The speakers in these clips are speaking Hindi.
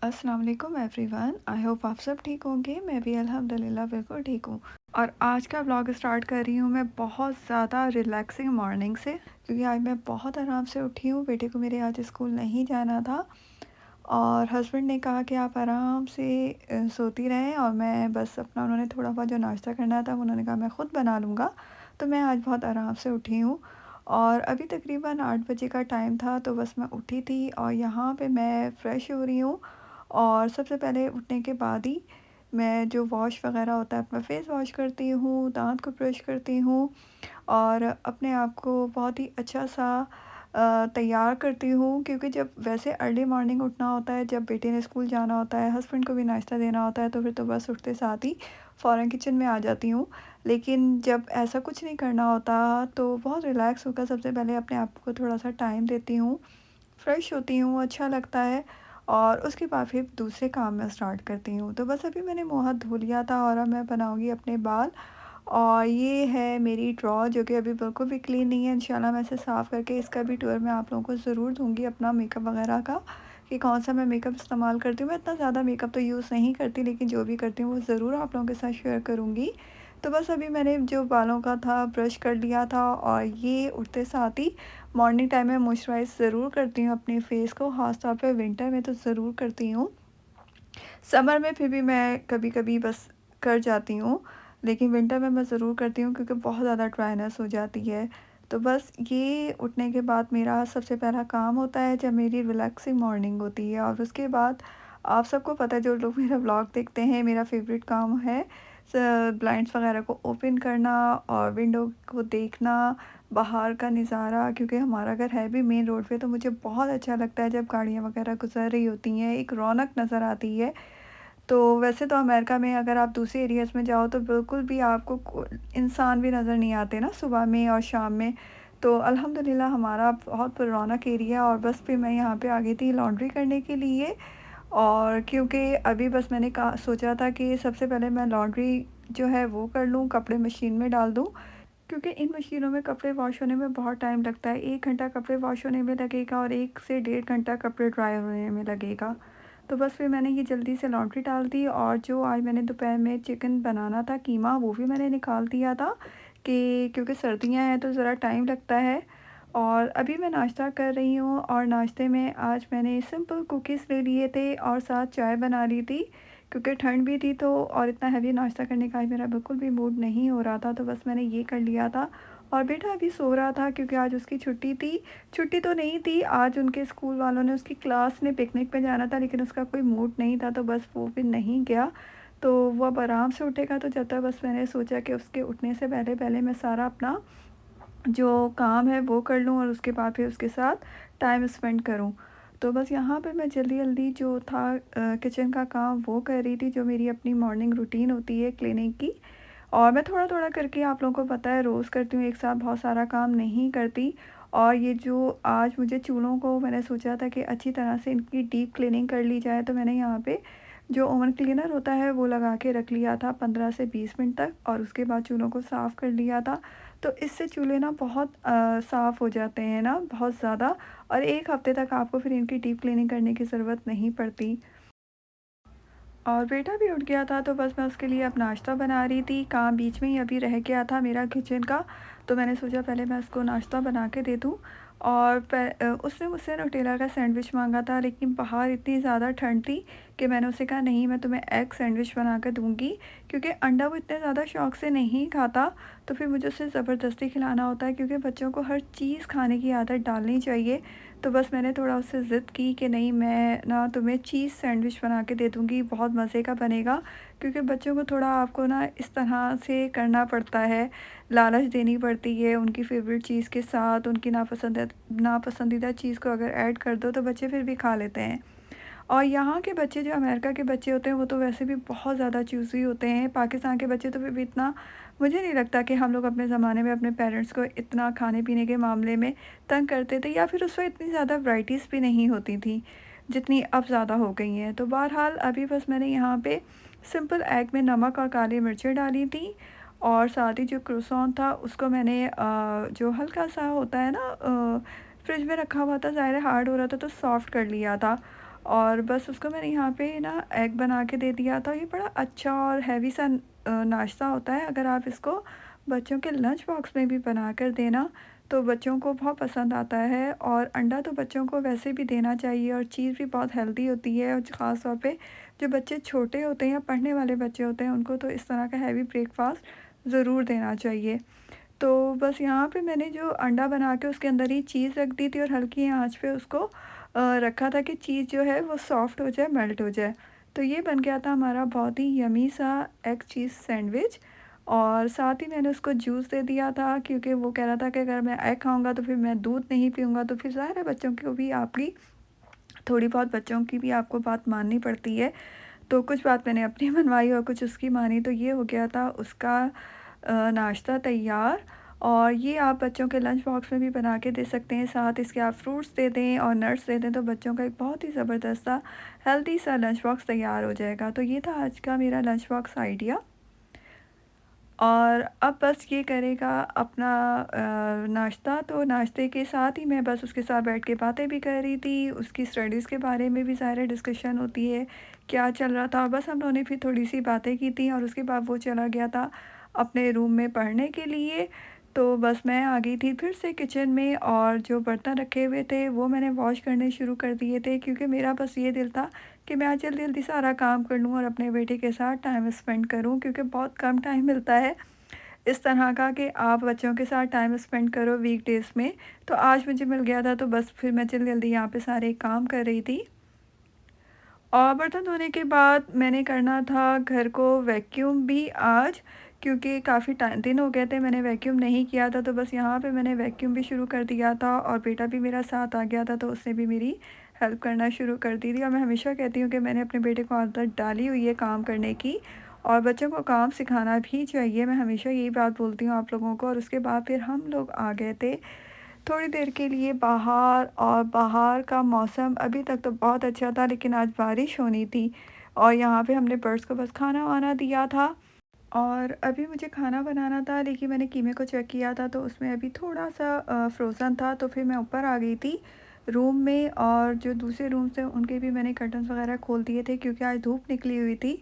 अस्सलाम वालेकुम एवरीवन। आई होप आप सब ठीक होंगे। मैं भी अल्हम्दुलिल्लाह बिल्कुल ठीक हूँ। और आज का व्लॉग स्टार्ट कर रही हूँ मैं बहुत ज़्यादा रिलैक्सिंग मॉर्निंग से, क्योंकि आज मैं बहुत आराम से उठी हूँ। बेटे को मेरे आज स्कूल नहीं जाना था और हस्बैंड ने कहा कि आप आराम से सोती रहें और मैं बस अपना, उन्होंने थोड़ा बहुत जो नाश्ता करना था उन्होंने कहा मैं ख़ुद बना लूँगा। तो मैं आज बहुत आराम से उठी हूँ और अभी तकरीबन 8 बजे का टाइम था, तो बस मैं उठी थी और यहाँ पे मैं फ़्रेश हो रही हूँ। और सबसे पहले उठने के बाद ही मैं जो वॉश वग़ैरह होता है अपना फ़ेस वॉश करती हूँ, दाँत को ब्रश करती हूँ और अपने आप को बहुत ही अच्छा-सा तैयार करती हूँ, क्योंकि जब वैसे अर्ली मॉर्निंग उठना होता है, जब बेटे ने स्कूल जाना होता है, हस्बैंड को भी नाश्ता देना होता है, तो फिर तो बस उठते साथ ही फ़ौरन किचन में आ जाती हूँ। लेकिन जब ऐसा कुछ नहीं करना होता, तो बहुत रिलैक्स होकर सबसे पहले अपने आप को थोड़ा-सा टाइम देती हूँ, फ्रेश होती हूँ, अच्छा लगता है और उसके बाद फिर दूसरे काम में स्टार्ट करती हूँ। तो बस अभी मैंने मुँह हाथ धो लिया था और अब मैं बनाऊँगी अपने बाल। और ये है मेरी ड्रॉ जो कि अभी बिल्कुल भी क्लीन नहीं है। इंशाल्लाह मैं इसे साफ़ करके इसका भी टूर मैं आप लोगों को ज़रूर दूँगी, अपना मेकअप वगैरह का, कि कौन-सा मैं मेकअप इस्तेमाल करती हूँ। मैं इतना ज़्यादा मेकअप तो यूज़ नहीं करती, लेकिन जो भी करती हूँ वो ज़रूर आप लोगों के साथ शेयर करूँगी। तो बस अभी मैंने जो बालों का था ब्रश कर लिया था और ये उठते साथ ही मॉर्निंग टाइम में मॉइस्चराइज़ ज़रूर करती हूँ अपने फेस को, ख़ास तौर पे विंटर में तो ज़रूर करती हूँ। समर में फिर भी मैं कभी-कभी बस कर जाती हूँ, लेकिन विंटर में मैं ज़रूर करती हूँ क्योंकि बहुत ज़्यादा ड्राइनेस हो जाती है। तो बस ये उठने के बाद मेरा सबसे पहला काम होता है जब मेरी रिलैक्सिंग मॉर्निंग होती है, और उसके बाद आप सबको पता है जो लोग मेरा व्लॉग देखते हैं, मेरा फ़ेवरेट काम है ब्लाइंड्स वगैरह को ओपन करना और विंडो को देखना, बाहर का नज़ारा, क्योंकि हमारा घर है भी मेन रोड पे, तो मुझे बहुत अच्छा लगता है जब गाड़ियाँ वगैरह गुज़र रही होती हैं, एक रौनक नज़र आती है। तो वैसे तो अमेरिका में अगर आप दूसरे एरियाज़ में जाओ तो बिल्कुल भी आपको इंसान भी नज़र नहीं आते ना सुबह में और शाम में। तो अल्हम्दुलिल्लाह हमारा बहुत रौनक एरिया है और बस फिर मैं यहाँ पे आ गई थी लॉन्ड्री करने के लिए। और क्योंकि अभी बस मैंने कहा सोचा था कि सबसे पहले मैं लॉन्ड्री जो है वो कर लूँ, कपड़े मशीन में डाल दूँ, क्योंकि इन मशीनों में कपड़े वॉश होने में बहुत टाइम लगता है। 1 घंटा कपड़े वॉश होने में लगेगा और 1 से डेढ़ घंटा कपड़े ड्राई होने में लगेगा। तो बस फिर मैंने ये जल्दी से लॉन्ड्री डाल दी और जो आज मैंने दोपहर में चिकन बनाना था कीमा, वो भी मैंने निकाल दिया था कि क्योंकि सर्दियाँ हैं तो ज़रा टाइम लगता है। और अभी मैं नाश्ता कर रही हूँ और नाश्ते में आज मैंने सिंपल कुकीज़ ले लिए थे और साथ चाय बना ली थी, क्योंकि ठंड भी थी तो और इतना हेवी नाश्ता करने का आज मेरा बिल्कुल भी मूड नहीं हो रहा था, तो बस मैंने ये कर लिया था। और बेटा अभी सो रहा था क्योंकि आज उसकी छुट्टी थी। छुट्टी तो नहीं थी, आज उनके स्कूल वालों ने, उसकी क्लास ने पिकनिक पे जाना था, लेकिन उसका कोई मूड नहीं था तो बस वो भी नहीं गया। तो वो अब आराम से उठेगा, तो जब तक बस मैंने सोचा कि उसके उठने से पहले-पहले मैं सारा अपना जो काम है वो कर लूँ और उसके बाद फिर उसके साथ टाइम स्पेंड करूँ। तो बस यहाँ पे मैं जल्दी-जल्दी जो था किचन का काम वो कर रही थी, जो मेरी अपनी मॉर्निंग रूटीन होती है क्लीनिंग की। और मैं थोड़ा-थोड़ा करके, आप लोगों को पता है, रोज़ करती हूँ, एक साथ बहुत सारा काम नहीं करती। और ये जो आज मुझे चूल्हों को मैंने सोचा था कि अच्छी तरह से इनकी डीप क्लीनिंग कर ली जाए, तो मैंने यहाँ पे जो ओवन क्लीनर होता है वो लगा के रख लिया था 15 से 20 मिनट तक, और उसके बाद चूल्हों को साफ़ कर लिया था। तो इससे चूल्हे ना बहुत साफ़ हो जाते हैं ना, बहुत ज़्यादा, और 1 हफ़्ते तक आपको फिर इनकी डीप क्लीनिंग करने की ज़रूरत नहीं पड़ती। और बेटा भी उठ गया था, तो बस मैं उसके लिए अब नाश्ता बना रही थी। काम बीच में ही अभी रह गया था मेरा किचन का, तो मैंने सोचा पहले मैं उसको नाश्ता बना के दे दूँ। और उसने मुझसे न्यूटेला का सैंडविच मांगा था, लेकिन बाहर इतनी ज़्यादा ठंड थी कि मैंने उसे कहा नहीं, मैं तुम्हें एग सैंडविच बना कर दूँगी, क्योंकि अंडा वो इतने ज़्यादा शौक से नहीं खाता। तो फिर मुझे उसे ज़बरदस्ती खिलाना होता है, क्योंकि बच्चों को हर चीज़ खाने की आदत डालनी चाहिए। तो बस मैंने थोड़ा उससे ज़िद की कि नहीं, मैं ना तुम्हें चीज़ सैंडविच बना के दे दूँगी, बहुत मज़े का बनेगा। क्योंकि बच्चों को थोड़ा आपको ना इस तरह से करना पड़ता है, लालच देनी पड़ती है उनकी फ़ेवरेट चीज़ के साथ, उनकी नापसंदीदा चीज़ को अगर ऐड कर दो तो बच्चे फिर भी खा लेते हैं। और यहाँ के बच्चे, जो अमेरिका के बच्चे होते हैं, वो तो वैसे भी बहुत ज़्यादा चूज़ी होते हैं। पाकिस्तान के बच्चे तो फिर भी इतना, मुझे नहीं लगता कि हम लोग अपने ज़माने में अपने पेरेंट्स को इतना खाने-पीने के मामले में तंग करते थे, या फिर उस वक़्त इतनी ज़्यादा वैराइटीज़ भी नहीं होती थी, जितनी अब ज़्यादा हो गई हैं। तो बहरहाल अभी बस मैंने यहाँ पे सिंपल एग में नमक और काली मिर्चें डाली थी, और साथ ही जो क्रोसॉन था उसको मैंने जो हल्का-सा होता है ना, फ्रिज में रखा हुआ था, ज़ाहिर है हार्ड हो रहा था तो सॉफ्ट कर लिया था। और बस उसको मैंने यहाँ पे ना एग बना के दे दिया था। ये बड़ा अच्छा और हैवी सा नाश्ता होता है। अगर आप इसको बच्चों के लंच बॉक्स में भी बना कर देना तो बच्चों को बहुत पसंद आता है। और अंडा तो बच्चों को वैसे भी देना चाहिए, और चीज़ भी बहुत हेल्दी होती है। और ख़ास तौर पे जो बच्चे छोटे होते हैं या पढ़ने वाले बच्चे होते हैं, उनको तो इस तरह का हैवी ब्रेकफास्ट ज़रूर देना चाहिए। तो बस यहाँ पे मैंने जो अंडा बना के उसके अंदर ही चीज़ रख दी थी और हल्की आंच पे उसको रखा था कि चीज़ जो है वो सॉफ्ट हो जाए, मेल्ट हो जाए। तो ये बन गया था हमारा बहुत ही यमी सा एग चीज़ सैंडविच। और साथ ही मैंने उसको जूस दे दिया था, क्योंकि वो कह रहा था कि अगर मैं एग खाऊंगा तो फिर मैं दूध नहीं पीऊंगा, तो फिर ज़ाहिर है बच्चों को भी आपकी थोड़ी बहुत बच्चों की भी आपको बात माननी पड़ती है। तो कुछ बात मैंने अपनी मनवाई और कुछ उसकी मानी, तो ये हो गया था उसका नाश्ता तैयार। और ये आप बच्चों के लंच बॉक्स में भी बना के दे सकते हैं। साथ इसके आप फ्रूट्स दे दें और नट्स दे दें, तो बच्चों का एक बहुत ही ज़बरदस्त सा हेल्दी सा लंच बॉक्स तैयार हो जाएगा। तो ये था आज का मेरा लंच बॉक्स आइडिया। और अब बस ये करेगा अपना नाश्ता। तो नाश्ते के साथ ही मैं बस उसके साथ बैठ के बातें भी कर रही थी, उसकी स्टडीज़ के बारे में भी ज़ाहिर है डिस्कशन होती है, क्या चल रहा था। बस हम लोगों ने फिर थोड़ी सी बातें की थी और उसके बाद वो चला गया था अपने रूम में पढ़ने के लिए। तो बस मैं आ गई थी फिर से किचन में, और जो बर्तन रखे हुए थे वो मैंने वॉश करने शुरू कर दिए थे, क्योंकि मेरा बस ये दिल था कि मैं आज जल्दी-जल्दी सारा काम कर लूँ और अपने बेटे के साथ टाइम स्पेंड करूँ, क्योंकि बहुत कम टाइम मिलता है इस तरह का कि आप बच्चों के साथ टाइम स्पेंड करो वीकडेज़ में। तो आज मुझे मिल गया था, तो बस फिर मैं जल्दी-जल्दी यहाँ पे सारे काम कर रही थी। और बर्तन धोने के बाद मैंने करना था घर को वैक्यूम भी आज, क्योंकि काफ़ी दिन हो गए थे मैंने वैक्यूम नहीं किया था। तो बस यहाँ पे मैंने वैक्यूम भी शुरू कर दिया था, और बेटा भी मेरा साथ आ गया था, तो उसने भी मेरी हेल्प करना शुरू कर दी थी। और मैं हमेशा कहती हूँ कि मैंने अपने बेटे को आदत डाली हुई है काम करने की, और बच्चों को काम सिखाना भी चाहिए। मैं हमेशा यही बात बोलती हूँ आप लोगों को। और उसके बाद फिर हम लोग आ गए थे थोड़ी देर के लिए बाहर, और बाहर का मौसम अभी तक तो बहुत अच्छा था, लेकिन आज बारिश होनी थी। और यहाँ पे हमने बर्ड्स को बस खाना-वाना दिया था। और अभी मुझे खाना बनाना था, लेकिन मैंने कीमे को चेक किया था तो उसमें अभी थोड़ा-सा फ्रोज़न था। तो फिर मैं ऊपर आ गई थी रूम में, और जो दूसरे रूम्स थे उनके भी मैंने कर्टन्स वगैरह खोल दिए थे, क्योंकि आज धूप निकली हुई थी।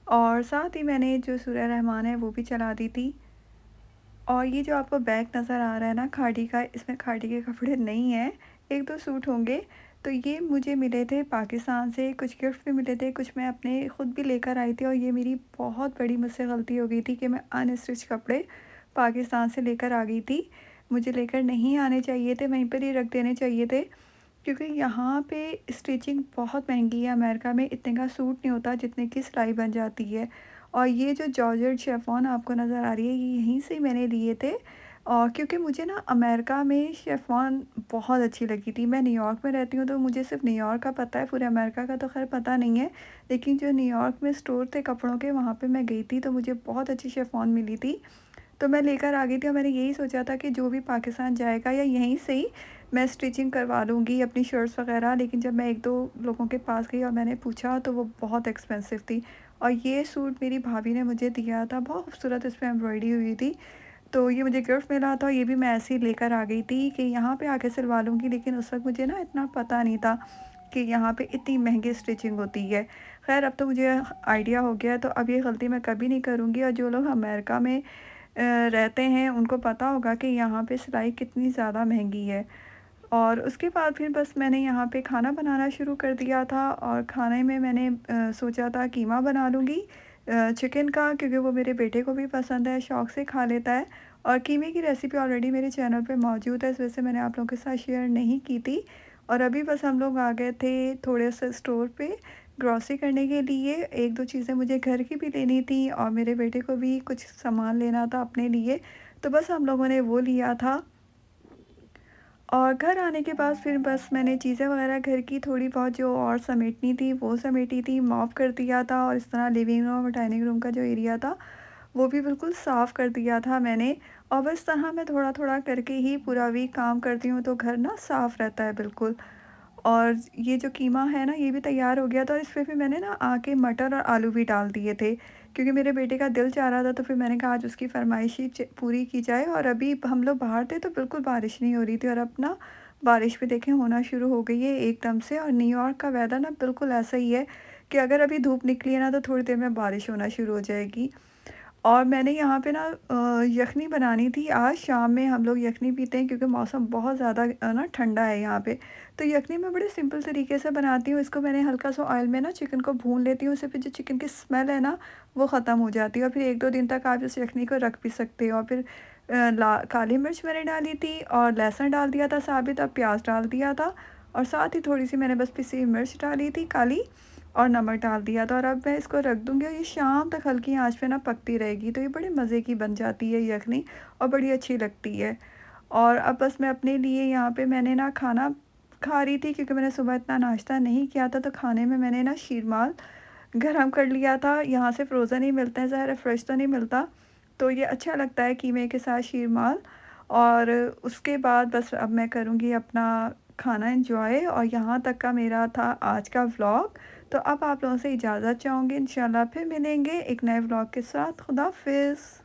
और साथ ही मैंने जो सूरह रहमान है वो भी चला दी थी। और ये जो आपको बैग नज़र आ रहा है ना खादी का, इसमें खादी के कपड़े नहीं हैं, 1-2 सूट होंगे। तो ये मुझे मिले थे पाकिस्तान से, कुछ गिफ्ट भी मिले थे, कुछ मैं अपने खुद भी लेकर आई थी। और ये मेरी बहुत बड़ी मुझसे गलती हो गई थी कि मैं अनस्टिच कपड़े पाकिस्तान से लेकर आ गई थी। मुझे लेकर नहीं आने चाहिए थे, वहीं पर ही रख देने चाहिए थे, क्योंकि यहाँ पे स्टिचिंग बहुत महंगी है। अमेरिका में इतने का सूट नहीं होता जितने की सिलाई बन जाती है। और ये जो जॉर्जेट शिफॉन आपको नज़र आ रही है, ये यहीं से मैंने लिए थे। और क्योंकि मुझे ना अमेरिका में शिफॉन बहुत अच्छी लगी थी। मैं न्यूयॉर्क में रहती हूँ, तो मुझे सिर्फ न्यूयॉर्क का पता है, पूरे अमेरिका का तो खैर पता नहीं है। लेकिन जो न्यूयॉर्क में स्टोर थे कपड़ों के, वहाँ पे मैं गई थी, तो मुझे बहुत अच्छी शिफॉन मिली थी। तो मैं लेकर आ गई थी, और मैंने यही सोचा था कि जो भी पाकिस्तान जाएगा या यहीं से ही मैं स्टिचिंग करवा लूँगी अपनी शर्ट्स वग़ैरह। लेकिन जब मैं 1-2 लोगों के पास गई और मैंने पूछा, तो वो बहुत एक्सपेंसिव थी। और ये सूट मेरी भाभी ने मुझे दिया था, बहुत खूबसूरत इस पे एम्ब्रॉयडरी हुई थी। तो ये मुझे गिफ्ट मिला था, ये भी मैं ऐसे ही लेकर आ गई थी कि यहाँ पे आके सिलवा लूँगी। लेकिन उस वक़्त मुझे ना इतना पता नहीं था कि यहाँ पे इतनी महँगी स्टिचिंग होती है। ख़ैर अब तो मुझे आइडिया हो गया है, तो अब ये गलती मैं कभी नहीं करूँगी। और जो लोग अमेरिका में रहते हैं उनको पता होगा कि यहाँ पे सिलाई कितनी ज़्यादा महंगी है। और उसके बाद फिर बस मैंने यहाँ पे खाना बनाना शुरू कर दिया था, और खाने में मैंने सोचा था कीमा बना लूँगी चिकन का, क्योंकि वो मेरे बेटे को भी पसंद है, शौक़ से खा लेता है। और कीमे की रेसिपी ऑलरेडी मेरे चैनल पे मौजूद है, इस वजह से मैंने आप लोगों के साथ शेयर नहीं की थी। और अभी बस हम लोग आ गए थे थोड़े से स्टोर पे ग्रॉसरी करने के लिए। 1-2 चीज़ें मुझे घर की भी लेनी थी, और मेरे बेटे को भी कुछ सामान लेना था अपने लिए। तो बस हम लोगों ने वो लिया था। और घर आने के बाद फिर बस मैंने चीज़ें वगैरह घर की थोड़ी बहुत जो और समेटनी थी वो समेटी थी, मॉप कर दिया था। और इस तरह लिविंग रूम और डाइनिंग रूम का जो एरिया था वो भी बिल्कुल साफ़ कर दिया था मैंने। और बस तरह मैं थोड़ा-थोड़ा करके ही पूरा वीक काम करती हूँ, तो घर ना साफ़ रहता है बिल्कुल। और ये जो कीमा है ना, ये भी तैयार हो गया था, और इस पे भी मैंने ना आके मटर और आलू भी डाल दिए थे, क्योंकि मेरे बेटे का दिल चाह रहा था। तो फिर मैंने कहा आज उसकी फ़रमाइश ही पूरी की जाए। और अभी हम लोग बाहर थे तो बिल्कुल बारिश नहीं हो रही थी, और अब ना बारिश भी देखें होना शुरू हो गई है एकदम से। और न्यूयॉर्क का वेदर ना बिल्कुल ऐसा ही है कि अगर अभी धूप निकली है ना तो थोड़ी देर में बारिश होना शुरू हो जाएगी। और मैंने यहाँ पे ना यखनी बनानी थी। आज शाम में हम लोग यखनी पीते हैं क्योंकि मौसम बहुत ज़्यादा ना ठंडा है यहाँ पे। तो यखनी मैं बड़े सिंपल तरीके से बनाती हूँ। इसको मैंने हल्का सा ऑयल में ना चिकन को भून लेती हूँ, उससे फिर जो चिकन की स्मेल है ना वो ख़त्म हो जाती है। और फिर 1-2 दिन तक आप इस यखनी को रख भी सकते हो। और फिर ला काली मिर्च मैंने डाली थी और लहसुन डाल दिया था साबित, और प्याज डाल दिया था। और साथ ही थोड़ी सी मैंने बस पिसी हुई मिर्च डाली थी काली, और नमक डाल दिया था। और अब मैं इसको रख दूँगी और ये शाम तक हल्की आँच पे ना पकती रहेगी। तो ये बड़े मज़े की बन जाती है यखनी, और बड़ी अच्छी लगती है। और अब बस मैं अपने लिए यहाँ पे मैंने ना खाना खा रही थी क्योंकि मैंने सुबह इतना नाश्ता नहीं किया था। तो खाने में मैंने ना शीरमाल गरम कर लिया था। यहाँ से फ्रोज़न ही मिलते हैं, ज़ाहिर है फ्रेश तो नहीं मिलता। तो ये अच्छा लगता है कीमे के साथ शीरमाल। और उसके बाद बस अब मैं करूँगी अपना खाना एन्जॉय। और यहाँ तक का मेरा था आज का व्लॉग। तो अब आप लोगों से इजाज़त चाहूँगी। इंशाल्लाह फिर मिलेंगे एक नए व्लॉग के साथ। खुदाफ़िज़।